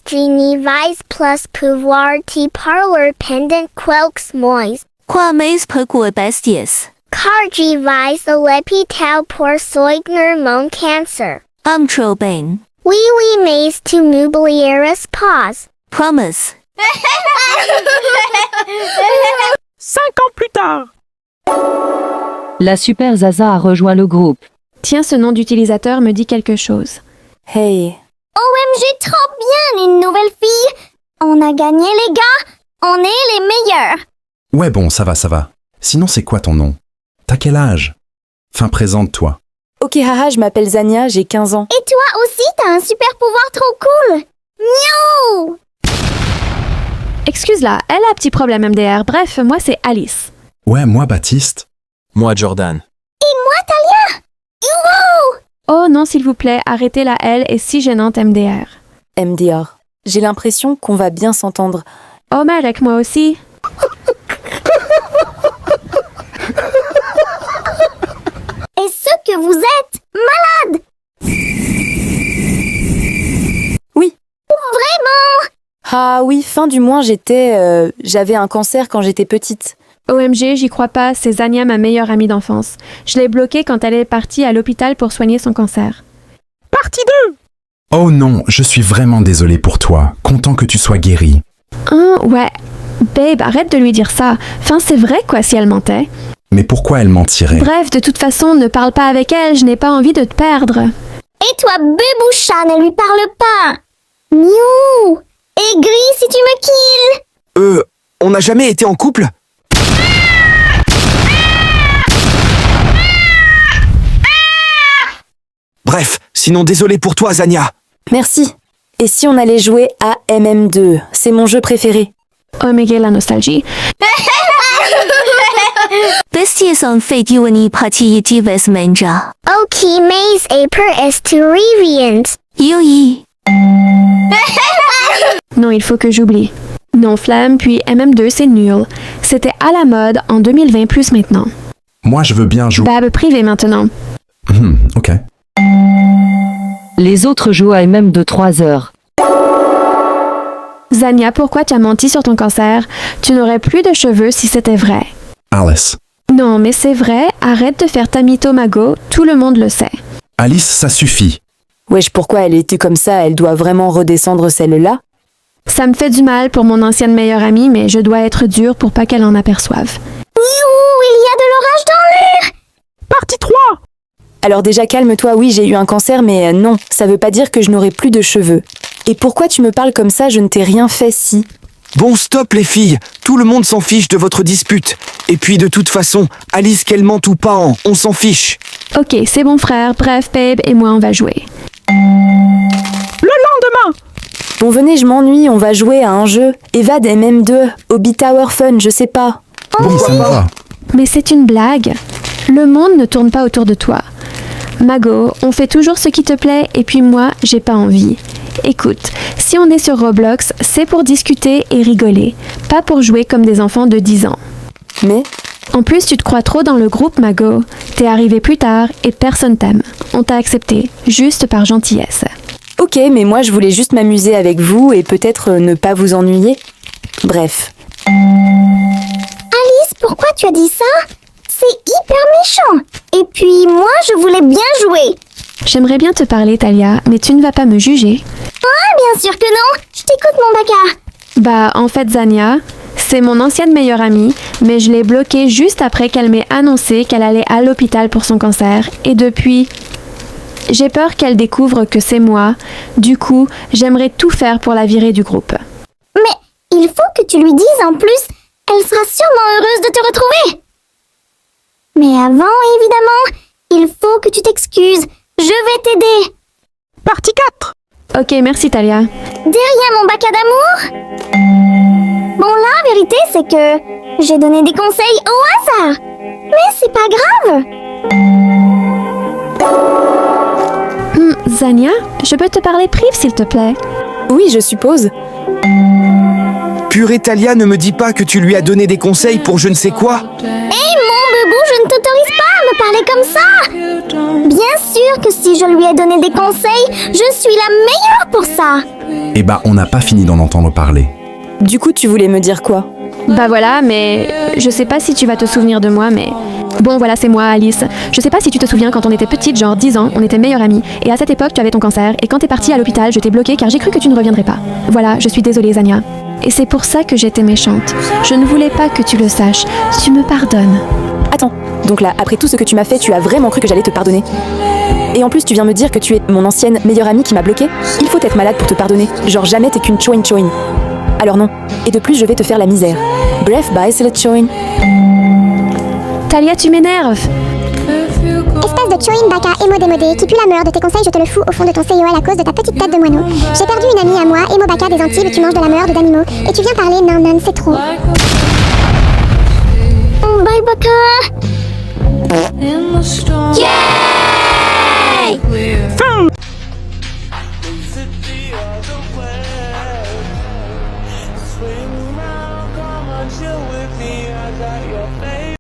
plus genie vise plus pouvoir ti parlor pendant quelques mois. Qua mais pourquoi besties? Car je vise l'hôpital pour soigner mon cancer. Trop bien. Oui, mais tu m'oublieras pas. Promise. 5 ans plus tard. La Super Zaza a rejoint le groupe. Tiens, ce nom d'utilisateur me dit quelque chose. Hey. OMG, trop bien, une nouvelle fille. On a gagné, les gars. On est les meilleurs. Ouais bon, ça va. Sinon c'est quoi ton nom? T'as quel âge? Enfin, présente-toi. Ok, haha, je m'appelle Zania, j'ai 15 ans. Et toi aussi, t'as un super pouvoir trop cool. Miaou. Excuse-la, elle a un petit problème MDR. Bref, moi c'est Alice. Ouais, moi Baptiste. Moi, Jordan. Oh non, s'il vous plaît, arrêtez la L est si gênante MDR. MDR. J'ai l'impression qu'on va bien s'entendre. Oh Marek, moi aussi. Est-ce que vous êtes malade? Oui. Vraiment? Ah oui, fin du mois, j'avais un cancer quand j'étais petite. OMG, j'y crois pas, c'est Zania, ma meilleure amie d'enfance. Je l'ai bloquée quand elle est partie à l'hôpital pour soigner son cancer. Partie 2. Oh non, je suis vraiment désolé pour toi. Content que tu sois guéri. Ouais. Babe, arrête de lui dire ça. Enfin, c'est vrai quoi si elle mentait. Mais pourquoi elle mentirait? Bref, de toute façon, ne parle pas avec elle, je n'ai pas envie de te perdre. Et toi, Béboucha, ne lui parle pas. Miou. Aigri si tu me kills. On n'a jamais été en couple? Bref, sinon désolé pour toi, Zania. Merci. Et si on allait jouer à MM2? C'est mon jeu préféré. Omega la nostalgie. Besties on fait uni partie divers manja. Ok, mais aper est tu reviens. Yui. Non, il faut que j'oublie. Non, Flamme, puis MM2, c'est nul. C'était à la mode en 2020 plus maintenant. Moi je veux bien jouer. Bab privé maintenant. Ok. Les autres jouent à même de 3 heures. Zania, pourquoi tu as menti sur ton cancer? Tu n'aurais plus de cheveux si c'était vrai. Alice. Non, mais c'est vrai, arrête de faire ta mytho-mago, tout le monde le sait. Alice, ça suffit. Wesh, pourquoi elle était comme ça? Elle doit vraiment redescendre celle-là? Ça me fait du mal pour mon ancienne meilleure amie, mais je dois être dure pour pas qu'elle en aperçoive. Miou, il y a de l'orage dans l'air. Partie 3. Alors déjà, calme-toi, oui, j'ai eu un cancer, mais non, ça veut pas dire que je n'aurai plus de cheveux. Et pourquoi tu me parles comme ça? Je ne t'ai rien fait si... Bon, stop les filles. Tout le monde s'en fiche de votre dispute. Et puis de toute façon, Alice qu'elle mente ou pas, on s'en fiche. Ok, c'est bon frère, bref, Babe et moi on va jouer. Le lendemain. Bon, venez, je m'ennuie, on va jouer à un jeu. Evade MM2, Hobby Tower Fun, je sais pas. Bon, ça me va. Mais c'est une blague. Le monde ne tourne pas autour de toi. Mago, on fait toujours ce qui te plaît et puis moi, j'ai pas envie. Écoute, si on est sur Roblox, c'est pour discuter et rigoler, pas pour jouer comme des enfants de 10 ans. Mais... En plus, tu te crois trop dans le groupe, Mago. T'es arrivé plus tard et personne t'aime. On t'a accepté, juste par gentillesse. Ok, mais moi je voulais juste m'amuser avec vous et peut-être ne pas vous ennuyer. Bref. Alice, pourquoi tu as dit ça? C'est hyper méchant. Et puis moi, je voulais bien jouer. J'aimerais bien te parler, Talia, mais tu ne vas pas me juger. Ah, bien sûr que non. Je t'écoute, mon baka. Bah, en fait, Zania, c'est mon ancienne meilleure amie, mais je l'ai bloquée juste après qu'elle m'ait annoncé qu'elle allait à l'hôpital pour son cancer. Et depuis, j'ai peur qu'elle découvre que c'est moi. Du coup, j'aimerais tout faire pour la virer du groupe. Mais il faut que tu lui dises en plus. Elle sera sûrement heureuse de te retrouver. Mais avant, évidemment, il faut que tu t'excuses. Je vais t'aider. Partie 4. Ok, merci Talia. Derrière mon bac à d'amour. Bon, la vérité, c'est que j'ai donné des conseils au hasard. Mais c'est pas grave. Zania, je peux te parler prive, s'il te plaît? Oui, je suppose. Purée Talia, ne me dis pas que tu lui as donné des conseils pour je ne sais quoi. Hé, mon bebou, je ne t'autorise pas à me parler comme ça. Bien sûr que si je lui ai donné des conseils, je suis la meilleure pour ça. Eh bah, on n'a pas fini d'en entendre parler. Du coup, tu voulais me dire quoi? Bah voilà, mais je sais pas si tu vas te souvenir de moi, mais... Bon voilà, c'est moi, Alice. Je sais pas si tu te souviens, quand on était petite, genre 10 ans, on était meilleures amies, et à cette époque, tu avais ton cancer, et quand t'es partie à l'hôpital, je t'ai bloquée car j'ai cru que tu ne reviendrais pas. Voilà, je suis désolée, Zania. Et c'est pour ça que j'étais méchante. Je ne voulais pas que tu le saches. Tu me pardonnes. Attends, donc là, après tout ce que tu m'as fait, tu as vraiment cru que j'allais te pardonner? Et en plus, tu viens me dire que tu es mon ancienne meilleure amie qui m'a bloquée? Il faut être malade pour te pardonner. Genre jamais t'es qu'une choin. Alors non. Et de plus, je vais te faire la misère. Bref, bye, c'est le choin. Talia, tu m'énerves. Espèce de choin baka émo démodé qui pue la meur de tes conseils, je te le fous au fond de ton CIOL à cause de ta petite tête de moineau. J'ai perdu une amie à moi, émo baka des Antilles, tu manges de la merde d'animaux. Et tu viens parler nan, c'est trop. Oh, bye, Baka. Fin. Swing around, come on, chill with me. I got your